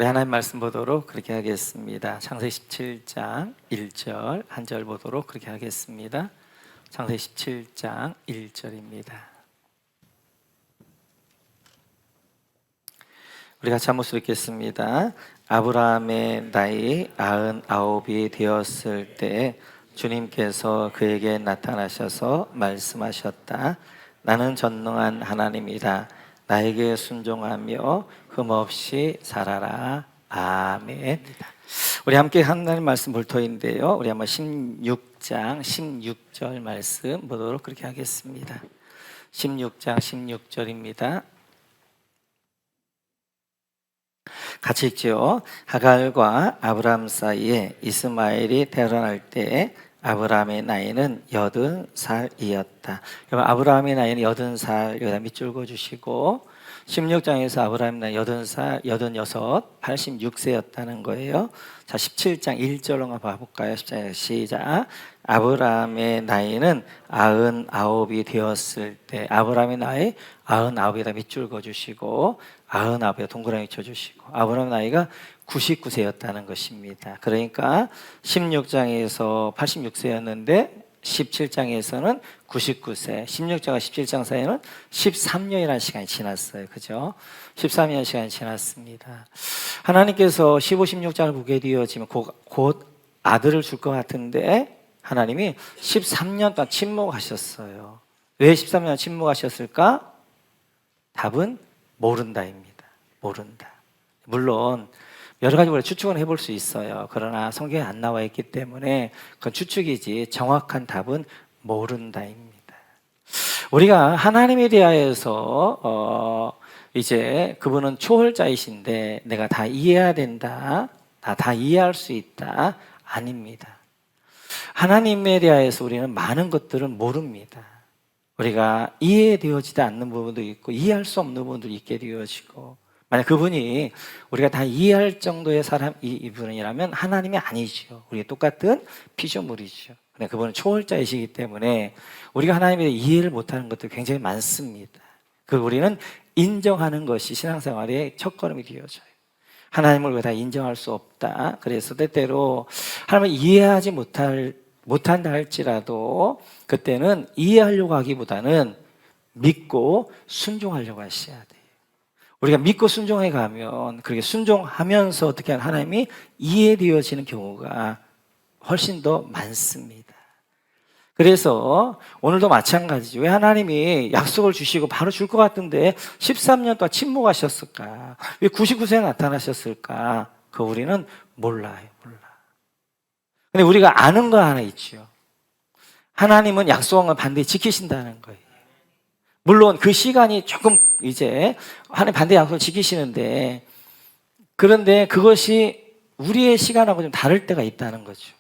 우리 하나님 말씀 보도록 그렇게 하겠습니다. 창세기 17장 1절 한 절 보도록 그렇게 하겠습니다. 창세기 17장 1절입니다. 우리 같이 한 목소리 읽겠습니다. 아브라함의 나이 99이 되었을 때 주님께서 그에게 나타나셔서 말씀하셨다. 나는 전능한 하나님이다. 나에게 순종하며 흠없이 살아라. 아멘. 우리 함께 하나님 말씀 볼 터인데요. 우리 한번 16장 16절 말씀 보도록 그렇게 하겠습니다. 16장 16절입니다. 같이 읽죠. 하갈과 아브람 사이에 이스마엘이 태어날 때 아브라함의 나이는 80살이었다. 아브라함의 나이는 80살, 여기다 밑줄 그어주시고 16장에서 아브라함의 나이 80살, 86, 86세였다는 거예요. 자, 17장 1절로 한번 봐볼까요? 17장 시작. 아브라함의 나이는 99이 되었을 때, 아브라함의 나이 99이다 밑줄 그어주시고 99에 동그라미 쳐주시고, 아브라함의 나이가 99세였다는 것입니다. 그러니까 16장에서 86세였는데 17장에서는 99세, 16장과 17장 사이에는 13년이라는 시간이 지났어요. 그죠? 13년 시간이 지났습니다. 하나님께서 15, 16장을 보게 되어지면 곧 아들을 줄 것 같은데 하나님이 13년 동안 침묵하셨어요. 왜 13년 침묵하셨을까? 답은 모른다입니다. 모른다. 물론 여러 가지 우리가 추측은 해볼 수 있어요. 그러나 성경에 안 나와 있기 때문에 그건 추측이지 정확한 답은 모른다입니다. 우리가 하나님에 대하여서 이제 그분은 초월자이신데 내가 다 이해해야 된다, 다 이해할 수 있다, 아닙니다. 하나님에 대하여서 우리는 많은 것들은 모릅니다. 우리가 이해되어지지 않는 부분도 있고 이해할 수 없는 부분도 있게 되어지고, 만약 그분이 우리가 다 이해할 정도의 이분이라면 하나님이 아니죠. 우리가 똑같은 피조물이죠. 근데 그분은 초월자이시기 때문에 우리가 하나님에 대해 이해를 못하는 것들이 굉장히 많습니다. 그걸 우리는 인정하는 것이 신앙생활의 첫걸음이 되어져요. 하나님을 왜 다 인정할 수 없다. 그래서 때때로 하나님을 이해하지 못한다 할지라도 그때는 이해하려고 하기보다는 믿고 순종하려고 하셔야 돼요. 우리가 믿고 순종해 가면 그렇게 순종하면서 어떻게 하면 하나님이 이해되어지는 경우가 훨씬 더 많습니다. 그래서 오늘도 마찬가지죠. 왜 하나님이 약속을 주시고 바로 줄 것 같은데 13년 동안 침묵하셨을까? 왜 99세에 나타나셨을까? 그거 우리는 몰라요. 몰라. 근데 우리가 아는 거 하나 있죠. 하나님은 약속한 걸 반드시 지키신다는 거예요. 물론 그 시간이 조금 이제 하나님 반대 약속을 지키시는데, 그런데 그것이 우리의 시간하고 좀 다를 때가 있다는 거죠.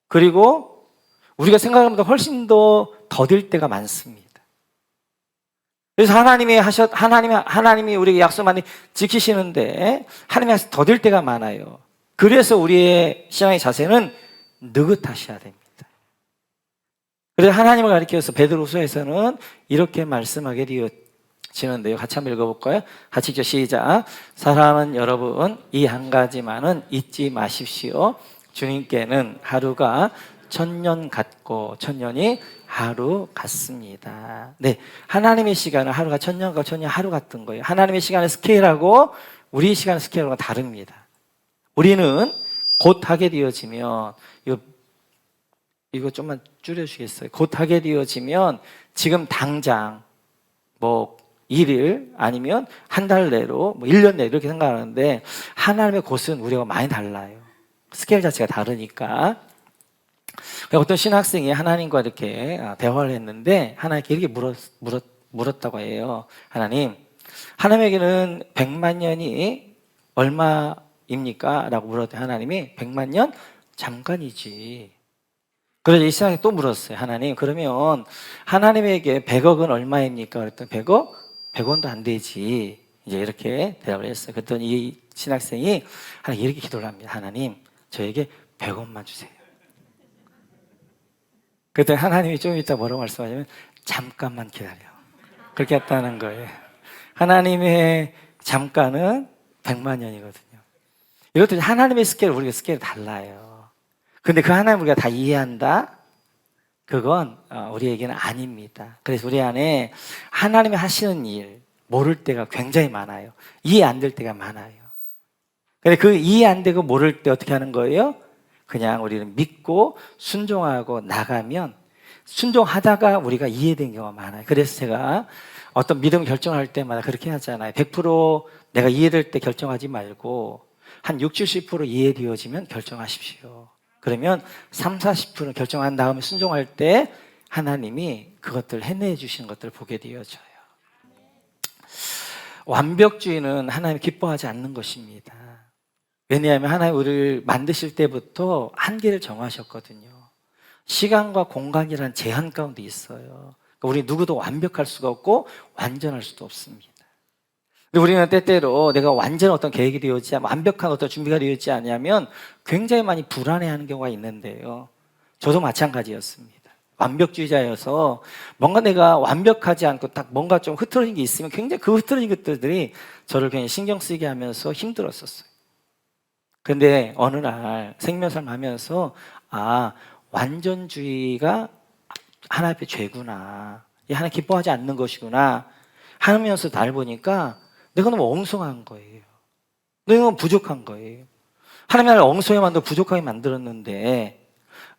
그리고 우리가 생각하는 것보다 훨씬 더 더딜 때가 많습니다. 그래서 하나님이 우리에게 약속 많이 지키시는데 하나님이 더딜 때가 많아요. 그래서 우리의 신앙의 자세는 느긋하셔야 됩니다. 그래서 하나님을 가리켜서 베드로후서에서는 이렇게 말씀하게 되어지는데요. 같이 한번 읽어볼까요? 같이 읽죠. 시작. 사랑하는 여러분, 이 한 가지만은 잊지 마십시오. 주님께는 하루가 천년 같고 천년이 하루 같습니다. 네, 하나님의 시간은 하루가 천년과 천년이 하루 같은 거예요. 하나님의 시간의 스케일하고 우리의 시간의 스케일하고 다릅니다. 우리는 곧 하게 되어지면, 이거 좀만 줄여주시겠어요? 곧 하게 되어지면 지금 당장 뭐 1일 아니면 한 달 내로 뭐 1년 내로 이렇게 생각하는데, 하나님의 곧은 우리가 많이 달라요. 스케일 자체가 다르니까. 어떤 신학생이 하나님과 이렇게 대화를 했는데 하나님께 이렇게 물었다고 해요. 하나님에게는 100만 년이 얼마입니까? 라고 물었더니 하나님이 100만 년 잠깐이지. 그래서 이 신학생이 또 물었어요. 하나님, 그러면 하나님에게 100억은 얼마입니까? 그랬더니 100억? 100원도 안 되지. 이제 이렇게 대답을 했어요. 그랬더니 이 신학생이 하나님 이렇게 기도를 합니다. 하나님, 저에게 100원만 주세요. 그랬더니 하나님이 좀 이따 뭐라고 말씀하냐면 잠깐만 기다려. 그렇게 했다는 거예요. 하나님의 잠깐은 100만 년이거든요. 이것도 하나님의 스케일, 우리가 스케일이 달라요. 근데 그 하나님 우리가 다 이해한다? 그건 우리에게는 아닙니다. 그래서 우리 안에 하나님이 하시는 일 모를 때가 굉장히 많아요. 이해 안 될 때가 많아요. 근데 그 이해 안 되고 모를 때 어떻게 하는 거예요? 그냥 우리는 믿고 순종하고 나가면, 순종하다가 우리가 이해된 경우가 많아요. 그래서 제가 어떤 믿음 결정할 때마다 그렇게 하잖아요. 100% 내가 이해될 때 결정하지 말고 한 60, 70% 이해되어지면 결정하십시오. 그러면 3, 40% 결정한 다음에 순종할 때 하나님이 그것들 해내 주시는 것들을 보게 되어져요. 완벽주의는 하나님 기뻐하지 않는 것입니다. 왜냐하면 하나님 우리를 만드실 때부터 한계를 정하셨거든요. 시간과 공간이라는 제한 가운데 있어요. 그러니까 우리 누구도 완벽할 수가 없고 완전할 수도 없습니다. 근데 우리는 때때로 내가 완전 어떤 계획이 되어지지, 완벽한 어떤 준비가 되어지지 않으면 굉장히 많이 불안해하는 경우가 있는데요. 저도 마찬가지였습니다. 완벽주의자여서 뭔가 내가 완벽하지 않고 딱 뭔가 좀 흐트러진 게 있으면 굉장히 그 흐트러진 것들이 저를 굉장히 신경 쓰게 하면서 힘들었었어요. 근데 어느 날 생명삶 하면서 완전주의가 하나님 앞에 죄구나, 하나님 기뻐하지 않는 것이구나 하면서 날 보니까 내가 너무 엉성한 거예요. 내가 너무 부족한 거예요. 하나님 나를 엉성하게 만들고 부족하게 만들었는데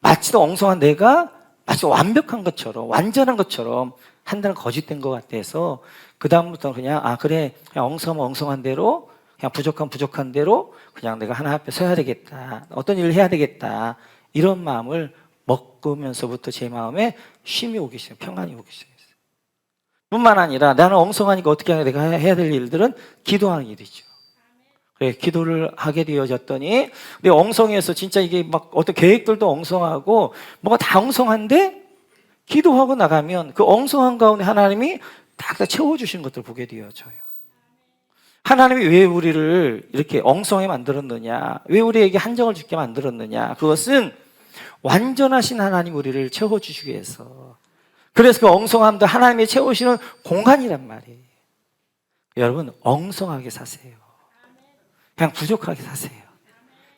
마치 엉성한 내가 마치 완벽한 것처럼, 완전한 것처럼 한다는 거짓된 것 같아서 그 다음부터는 그냥 그래, 그냥 엉성하면 엉성한 대로, 그냥 부족하면 부족한 대로 그냥 내가 하나님 앞에 서야 되겠다, 어떤 일을 해야 되겠다, 이런 마음을 먹으면서부터 제 마음에 쉼이 오기 시작해요. 평안이 오기 시작했어요. 뿐만 아니라 나는 엉성하니까 어떻게 하냐, 내가 해야 될 일들은 기도하는 일이죠. 그래, 기도를 하게 되어졌더니 내 엉성해서 진짜 이게 막 어떤 계획들도 엉성하고 뭔가 다 엉성한데 기도하고 나가면 그 엉성한 가운데 하나님이 다 채워주신 것들을 보게 되어져요. 하나님이 왜 우리를 이렇게 엉성하게 만들었느냐, 왜 우리에게 한정을 짓게 만들었느냐, 그것은 완전하신 하나님 우리를 채워주시기 위해서. 그래서 그 엉성함도 하나님이 채우시는 공간이란 말이에요. 여러분, 엉성하게 사세요. 그냥 부족하게 사세요.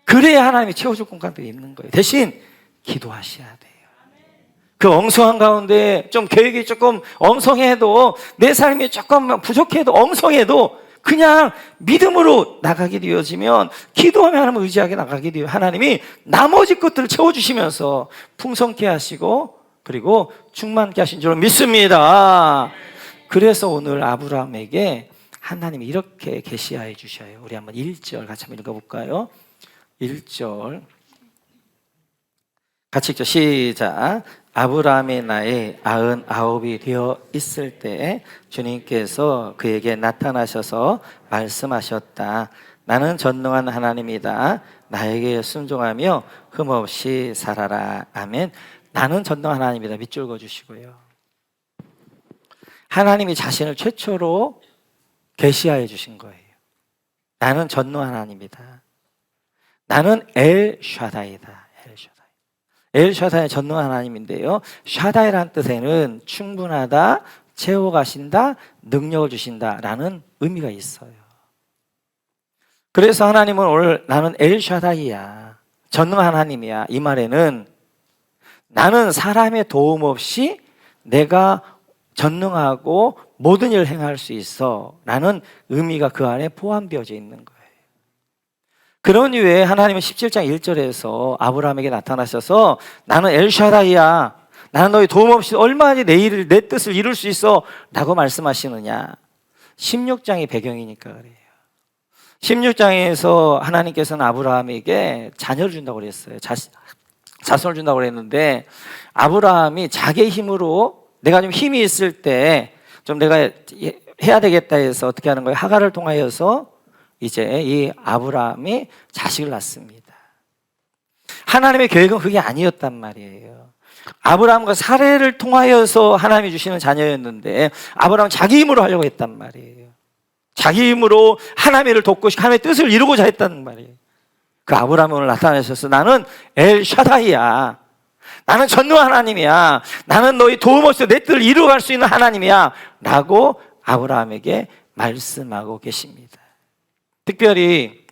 그래야 하나님이 채워줄 공간들이 있는 거예요. 대신 기도하셔야 돼요. 그 엉성한 가운데 좀 계획이 조금 엉성해도, 내 삶이 조금 부족해도, 엉성해도 그냥 믿음으로 나가게 되어지면, 기도하며 하나님을 의지하게 나가게 되어 하나님이 나머지 것들을 채워주시면서 풍성케 하시고 그리고 충만케 하신 줄 믿습니다. 그래서 오늘 아브라함에게 하나님이 이렇게 계시하여 주셔요. 우리 한번 1절 같이 한번 읽어볼까요? 1절 같이 읽죠. 시작. 아브라함의 나이 99이 되어 있을 때 주님께서 그에게 나타나셔서 말씀하셨다. 나는 전능한 하나님이다. 나에게 순종하며 흠없이 살아라. 아멘. 나는 전능한 하나님이다. 밑줄 그어주시고요. 하나님이 자신을 최초로 계시하여 주신 거예요. 나는 전능한 하나님이다. 나는 엘 샤다이다. 엘 샤다이 전능한 하나님인데요. 샤다이라는 뜻에는 충분하다, 채워가신다, 능력을 주신다라는 의미가 있어요. 그래서 하나님은 오늘 나는 엘 샤다이야, 전능한 하나님이야, 이 말에는 나는 사람의 도움 없이 내가 전능하고 모든 일을 행할 수 있어 라는 의미가 그 안에 포함되어져 있는 거예요. 그런 이유에 하나님은 17장 1절에서 아브라함에게 나타나셔서 나는 엘샤다이야, 나는 너희 도움 없이 얼마나 내 뜻을 이룰 수 있어 라고 말씀하시느냐. 16장이 배경이니까 그래요. 16장에서 하나님께서는 아브라함에게 자녀를 준다고 그랬어요. 자손을 준다고 그랬는데 아브라함이 자기의 힘으로, 내가 좀 힘이 있을 때 좀 내가 해야 되겠다 해서 어떻게 하는 거예요? 하갈을 통하여서 이제 이 아브라함이 자식을 낳습니다. 하나님의 계획은 그게 아니었단 말이에요. 아브라함과 사례를 통하여서 하나님이 주시는 자녀였는데 아브라함은 자기 힘으로 하려고 했단 말이에요. 자기 힘으로 하나님의 일을 돕고 하나님의 뜻을 이루고자 했단 말이에요. 그 아브라함이 오늘 나타나셔서 나는 엘 샤다이야, 나는 전능한 하나님이야, 나는 너희 도움 없이 내 뜻을 이루어갈 수 있는 하나님이야 라고 아브라함에게 말씀하고 계십니다. 특별히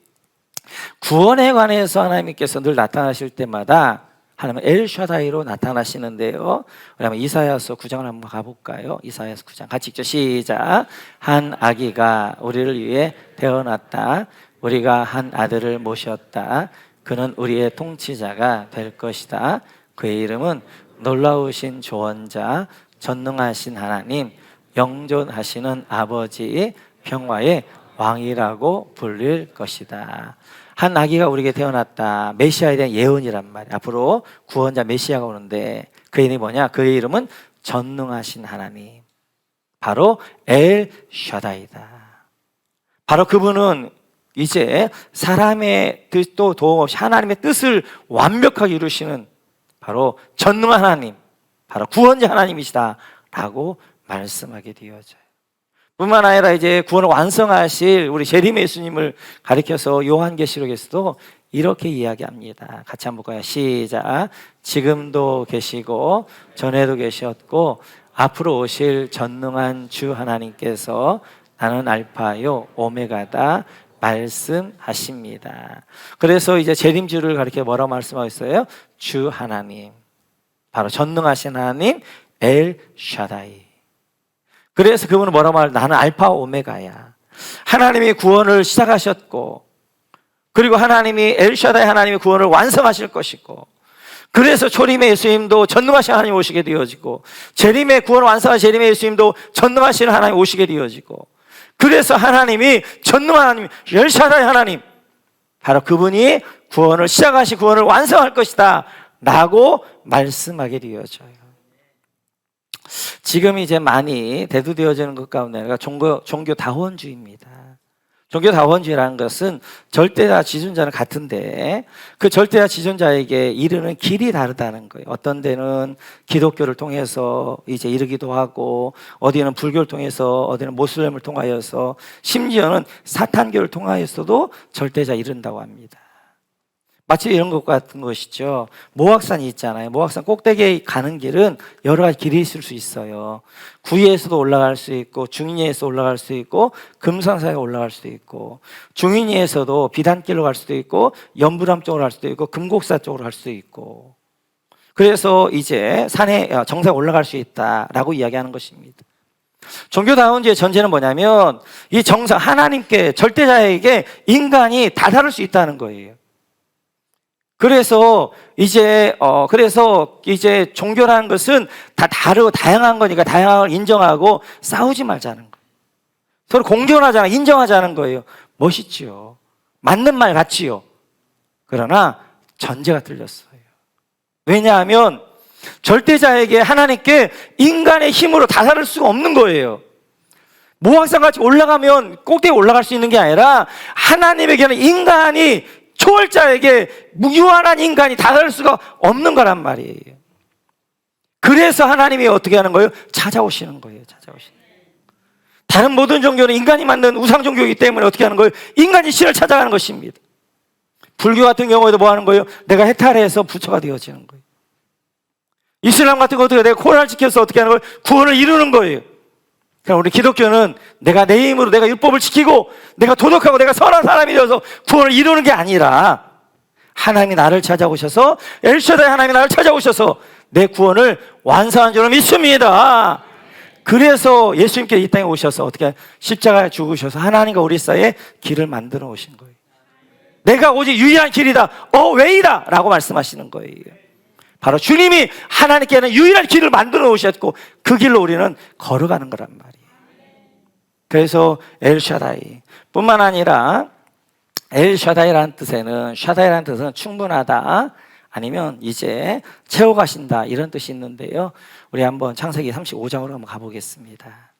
구원에 관해서 하나님께서 늘 나타나실 때마다 하나님은 엘샤다이로 나타나시는데요. 우리 한번 이사야서 9장을 한번 가볼까요? 이사야서 9장 같이 읽죠. 시작. 한 아기가 우리를 위해 태어났다. 우리가 한 아들을 모셨다. 그는 우리의 통치자가 될 것이다. 그의 이름은 놀라우신 조언자, 전능하신 하나님, 영존하시는 아버지, 평화의 왕이라고 불릴 것이다. 한 아기가 우리에게 태어났다. 메시아에 대한 예언이란 말이야. 앞으로 구원자 메시아가 오는데 그 이름이 뭐냐? 그의 이름은 전능하신 하나님, 바로 엘 샤다이다. 바로 그분은 이제 사람의 뜻도 도움 없이 하나님의 뜻을 완벽하게 이루시는 바로 전능한 하나님, 바로 구원자 하나님이시다 라고 말씀하게 되어져요. 뿐만 아니라 이제 구원을 완성하실 우리 재림의 예수님을 가리켜서 요한계시록에서도 이렇게 이야기합니다. 같이 한번 볼까요? 시작. 지금도 계시고 전에도 계셨고 앞으로 오실 전능한 주 하나님께서 나는 알파요 오메가다 말씀하십니다. 그래서 이제 재림주를 가리켜 뭐라고 말씀하고 있어요? 주 하나님, 바로 전능하신 하나님 엘 샤다이. 그래서 그분은 뭐라고 말해요? 나는 알파 오메가야. 하나님이 구원을 시작하셨고, 그리고 하나님이 엘샤다이 하나님이 구원을 완성하실 것이고, 그래서 초림의 예수님도 전능하신 하나님 오시게 되어지고, 재림의 구원을 완성하신 재림의 예수님도 전능하신 하나님 오시게 되어지고, 그래서 하나님이 전능한 하나님 엘샤다이 하나님, 바로 그분이 구원을 시작하신 구원을 완성할 것이다 라고 말씀하게 되어져요. 지금 이제 많이 대두되어지는 것 가운데가 종교다원주의입니다. 종교다원주의라는 것은 절대자 지존자는 같은데 그 절대자 지존자에게 이르는 길이 다르다는 거예요. 어떤 데는 기독교를 통해서 이제 이르기도 하고, 어디는 불교를 통해서, 어디는 모슬렘을 통하여서, 심지어는 사탄교를 통하여서도 절대자 이른다고 합니다. 마치 이런 것 같은 것이죠. 모악산이 있잖아요. 모악산 꼭대기에 가는 길은 여러 가지 길이 있을 수 있어요. 구리에서도 올라갈 수 있고, 중인리에서 올라갈 수 있고, 금산사에 올라갈 수도 있고, 중인리에서도 비단길로 갈 수도 있고, 연부담 쪽으로 갈 수도 있고, 금곡사 쪽으로 갈 수도 있고. 그래서 이제 산에 정상에 올라갈 수 있다라고 이야기하는 것입니다. 종교다원주의 전제는 뭐냐면 이 정상 하나님께, 절대자에게 인간이 다다를 수 있다는 거예요. 그래서 이제 종교라는 것은 다 다르고 다양한 거니까 다양한 걸 인정하고 싸우지 말자는 거예요. 서로 공존하자는, 인정하자는 거예요. 멋있지요. 맞는 말 같지요. 그러나 전제가 틀렸어요. 왜냐하면 절대자에게, 하나님께 인간의 힘으로 다다를 수가 없는 거예요. 모악산같이 올라가면 꼭대기에 올라갈 수 있는 게 아니라 하나님에게는 인간이, 초월자에게 무유한한 인간이 다다를 수가 없는 거란 말이에요. 그래서 하나님이 어떻게 하는 거예요? 찾아오시는 거예요. 찾아오시는 거예요. 다른 모든 종교는 인간이 만든 우상 종교이기 때문에 어떻게 하는 거예요? 인간이 신을 찾아가는 것입니다. 불교 같은 경우에도 뭐 하는 거예요? 내가 해탈해서 부처가 되어지는 거예요. 이슬람 같은 것도 내가 코란을 지켜서 어떻게 하는 거예요? 구원을 이루는 거예요. 그럼 우리 기독교는 내가 내 힘으로 내가 율법을 지키고 내가 도덕하고 내가 선한 사람이 되어서 구원을 이루는 게 아니라 하나님이 나를 찾아오셔서, 엘샤다이 하나님이 나를 찾아오셔서 내 구원을 완성한 줄을 믿습니다. 그래서 예수님께서 이 땅에 오셔서 어떻게 십자가에 죽으셔서 하나님과 우리 사이에 길을 만들어 오신 거예요. 내가 오직 유일한 길이다, 웨이다 라고 말씀하시는 거예요. 바로 주님이 하나님께는 유일한 길을 만들어 오셨고 그 길로 우리는 걸어가는 거란 말이에요. 그래서 엘샤다이 뿐만 아니라 엘샤다이라는 뜻에는, 샤다이라는 뜻은 충분하다, 아니면 이제 채워가신다, 이런 뜻이 있는데요. 우리 한번 창세기 35장으로 한번 가보겠습니다.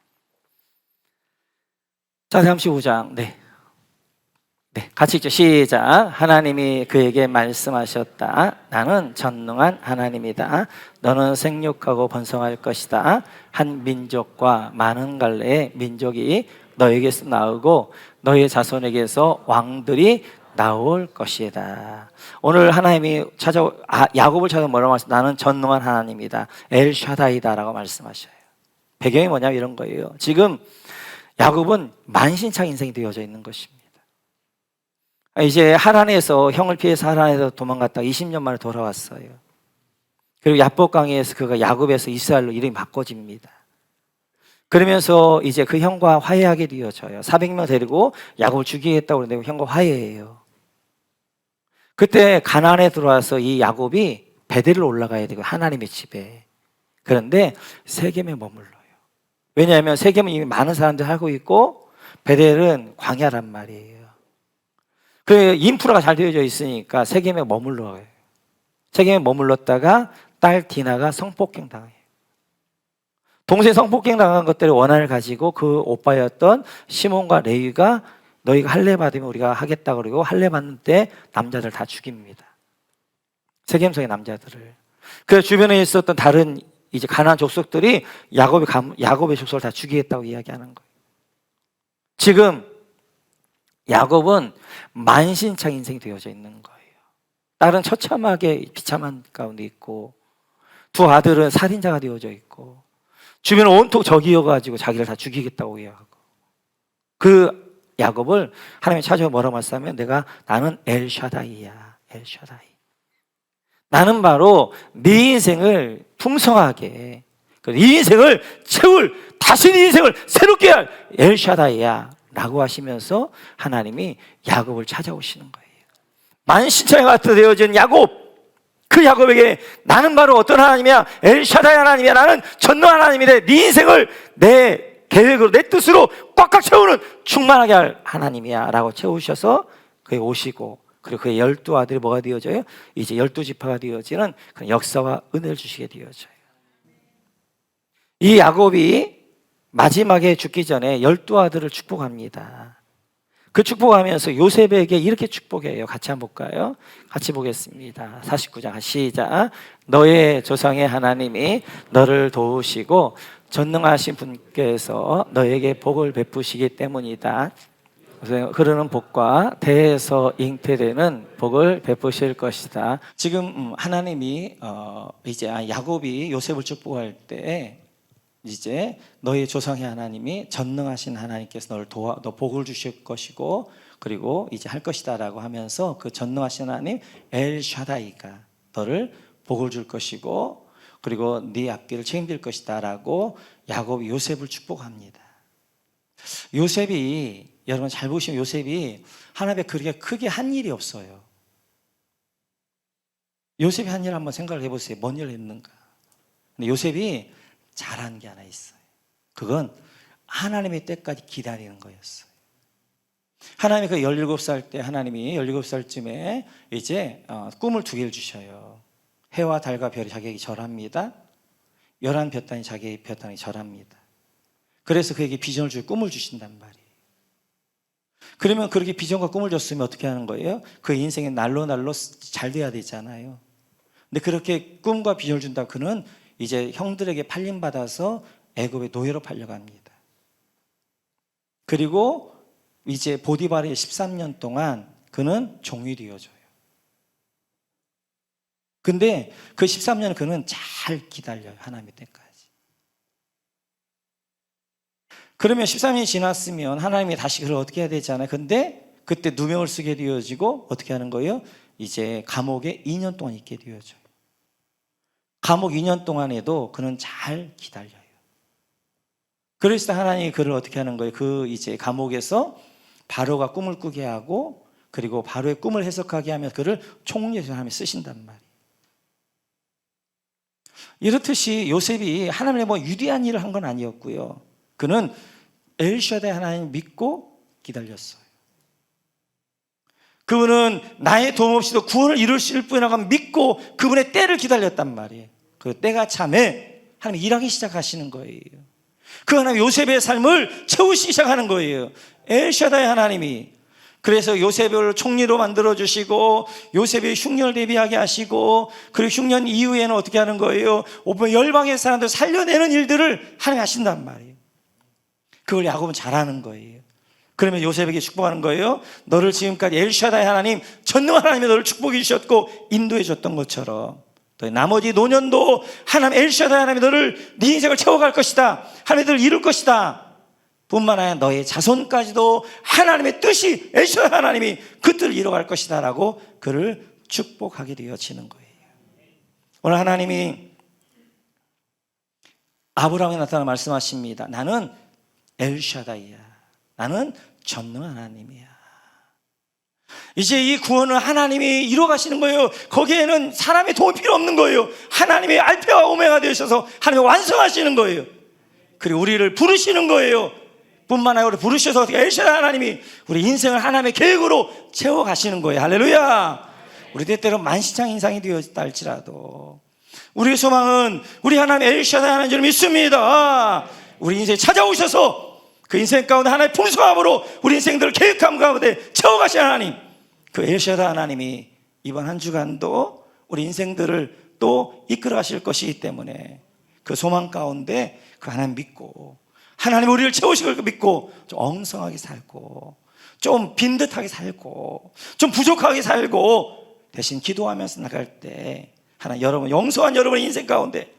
창세기 35장 네, 같이 읽죠. 시작. 하나님이 그에게 말씀하셨다. 나는 전능한 하나님이다. 너는 생육하고 번성할 것이다. 한 민족과 많은 갈래의 민족이 너에게서 나오고 너의 자손에게서 왕들이 나올 것이다. 오늘 하나님이 야곱을 찾아 뭐라고 말씀하셨어요? 나는 전능한 하나님이다, 엘샤다이다라고 말씀하셔요. 배경이 뭐냐면 이런 거예요. 지금 야곱은 만신창 인생이 되어져 있는 것입니다. 이제 하란에서 형을 피해서 하란에서 도망갔다가 20년 만에 돌아왔어요. 그리고 야복강에서 그가 야곱에서 이스라엘로 이름이 바꿔집니다. 그러면서 이제 그 형과 화해하게 되어져요. 400명 데리고 야곱을 죽이겠다고 그러는데 형과 화해해요. 그때 가나안에 들어와서 이 야곱이 베델로 올라가야 되고 하나님의 집에. 그런데 세겜에 머물러요. 왜냐하면 세겜은 이미 많은 사람들이 살고 있고 베델은 광야란 말이에요. 그 인프라가 잘 되어져 있으니까 세겜에 머물러요. 세겜에 머물렀다가 딸 디나가 성폭행 당해요. 동생 성폭행 당한 것들의 원한을 가지고 그 오빠였던 시몬과 레위가 너희가 할례 받으면 우리가 하겠다 그러고 할례 받는 때 남자들 다 죽입니다. 세겜성의 남자들을. 그래서 주변에 있었던 다른 이제 가나안 족속들이 야곱의 족속을 다 죽이겠다고 이야기하는 거예요. 지금 야곱은 만신창 인생이 되어져 있는 거예요. 딸은 처참하게 비참한 가운데 있고 두 아들은 살인자가 되어져 있고 주변을 온통 적이어가지고 자기를 다 죽이겠다고 이야기하고 그 야곱을 하나님이 찾아와 뭐라고 말씀하면 나는 엘샤다이야. 엘샤다이. 나는 바로 네 인생을 풍성하게 네 인생을 채울 다시 네 인생을 새롭게 할 엘샤다이야 라고 하시면서 하나님이 야곱을 찾아오시는 거예요. 만신창에 같은 되어진 야곱, 그 야곱에게 나는 바로 어떤 하나님이야? 엘샤다이 하나님이야. 나는 전능한 하나님인데 네 인생을 내 계획으로 내 뜻으로 꽉꽉 채우는 충만하게 할 하나님이야 라고 채우셔서 그에 오시고 그리고 그의 12아들이 뭐가 되어져요? 이제 12지파가 되어지는 그런 역사와 은혜를 주시게 되어져요. 이 야곱이 마지막에 죽기 전에 12아들을 축복합니다. 그 축복하면서 요셉에게 이렇게 축복해요. 같이 한번 볼까요? 같이 보겠습니다. 49장 시작. 너의 조상의 하나님이 너를 도우시고 전능하신 분께서 너에게 복을 베푸시기 때문이다. 흐르는 복과 대에서 잉태되는 복을 베푸실 것이다. 지금 하나님이 이제 야곱이 요셉을 축복할 때 이제 너의 조상의 하나님이 전능하신 하나님께서 너를 너 복을 주실 것이고 그리고 이제 할 것이다라고 하면서 그 전능하신 하나님 엘샤다이가 너를 복을 줄 것이고 그리고 네 앞길을 책임질 것이다라고 야곱이 요셉을 축복합니다. 요셉이 여러분 잘 보시면 요셉이 하나님의 그렇게 크게 한 일이 없어요. 요셉이 한 일 한번 생각을 해보세요. 뭔 일을 했는가? 근데 요셉이 잘한 게 하나 있어요. 그건 하나님의 때까지 기다리는 거였어요. 하나님이 그 17살 때 하나님이 17살쯤에 이제 꿈을 2개를 주셔요. 해와 달과 별이 자기에게 절합니다. 11볕단이 자기의 볕단이 절합니다. 그래서 그에게 비전을 주고 꿈을 주신단 말이에요. 그러면 그렇게 비전과 꿈을 줬으면 어떻게 하는 거예요? 그 인생에 날로 잘 돼야 되잖아요. 근데 그렇게 꿈과 비전을 준다 그는 이제 형들에게 팔림받아서 애굽의 노예로 팔려갑니다. 그리고 이제 보디발의 13년 동안 그는 종이 되어져요. 근데 그 13년 그는 잘 기다려요. 하나님의 때까지. 그러면 13년이 지났으면 하나님이 다시 그걸 어떻게 해야 되잖아요. 근데 그때 누명을 쓰게 되어지고 어떻게 하는 거예요? 이제 감옥에 2년 동안 있게 되어져요. 감옥 2년 동안에도 그는 잘 기다려요. 그래서 하나님이 그를 어떻게 하는 거예요? 그 이제 감옥에서 바로가 꿈을 꾸게 하고 그리고 바로의 꿈을 해석하게 하면 그를 총리에서 하나님이 쓰신단 말이에요. 이렇듯이 요셉이 하나님의 뭐 유리한 일을 한 건 아니었고요. 그는 엘샤다이 하나님 믿고 기다렸어요. 그분은 나의 도움 없이도 구원을 이루실 분이라고 믿고 그분의 때를 기다렸단 말이에요. 그 때가 참에 하나님이 일하기 시작하시는 거예요. 그 하나님 요셉의 삶을 채우시기 시작하는 거예요. 엘샤다이 하나님이. 그래서 요셉을 총리로 만들어주시고 요셉의 흉년을 대비하게 하시고 그리고 흉년 이후에는 어떻게 하는 거예요? 열방의 사람들 살려내는 일들을 하나님이 하신단 말이에요. 그걸 야곱은 잘하는 거예요. 그러면 요셉에게 축복하는 거예요. 너를 지금까지 엘샤다이 하나님 전능한 하나님이 너를 축복해 주셨고 인도해 줬던 것처럼 또 나머지 노년도 하나님 엘샤다이 하나님이 너를 네 인생을 채워갈 것이다. 하나님이 너를 이룰 것이다. 뿐만 아니라 너의 자손까지도 하나님의 뜻이 엘샤다이 하나님이 그 뜻을 이뤄갈 것이다 라고 그를 축복하게 되어지는 거예요. 오늘 하나님이 아브라함에 나타나 말씀하십니다. 나는 엘샤다이야. 나는 전능한 하나님이야. 이제 이 구원을 하나님이 이뤄가시는 거예요. 거기에는 사람의 도움이 필요 없는 거예요. 하나님의 알파와 오메가 되셔서 하나님이 완성하시는 거예요. 그리고 우리를 부르시는 거예요. 뿐만 아니라 우리 부르셔서 엘샤다이 하나님이 우리 인생을 하나님의 계획으로 채워가시는 거예요. 할렐루야. 우리 때때로 만시창 인상이 되었다 할지라도 우리의 소망은 우리 하나님 엘샤다이 하나님을 믿습니다. 우리 인생에 찾아오셔서 그 인생 가운데 하나님의 풍성함으로 우리 인생들을 계획함 가운데 채워가신 하나님, 그 엘샤다이 하나님이 이번 한 주간도 우리 인생들을 또 이끌어 가실 것이기 때문에 그 소망 가운데 그 하나님 믿고 하나님 우리를 채우실 걸 믿고 좀 엉성하게 살고 좀 빈듯하게 살고 좀 부족하게 살고 대신 기도하면서 나갈 때 하나님 여러분 영성한 여러분의 인생 가운데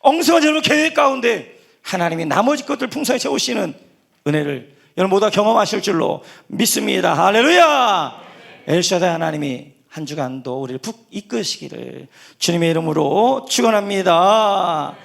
엉성한 여러분 계획 가운데 하나님이 나머지 것들 풍성히 채우시는 은혜를 여러분 모두 경험하실 줄로 믿습니다. 할렐루야. 엘샤다이 하나님이 한 주간도 우리를 푹 이끄시기를 주님의 이름으로 축원합니다.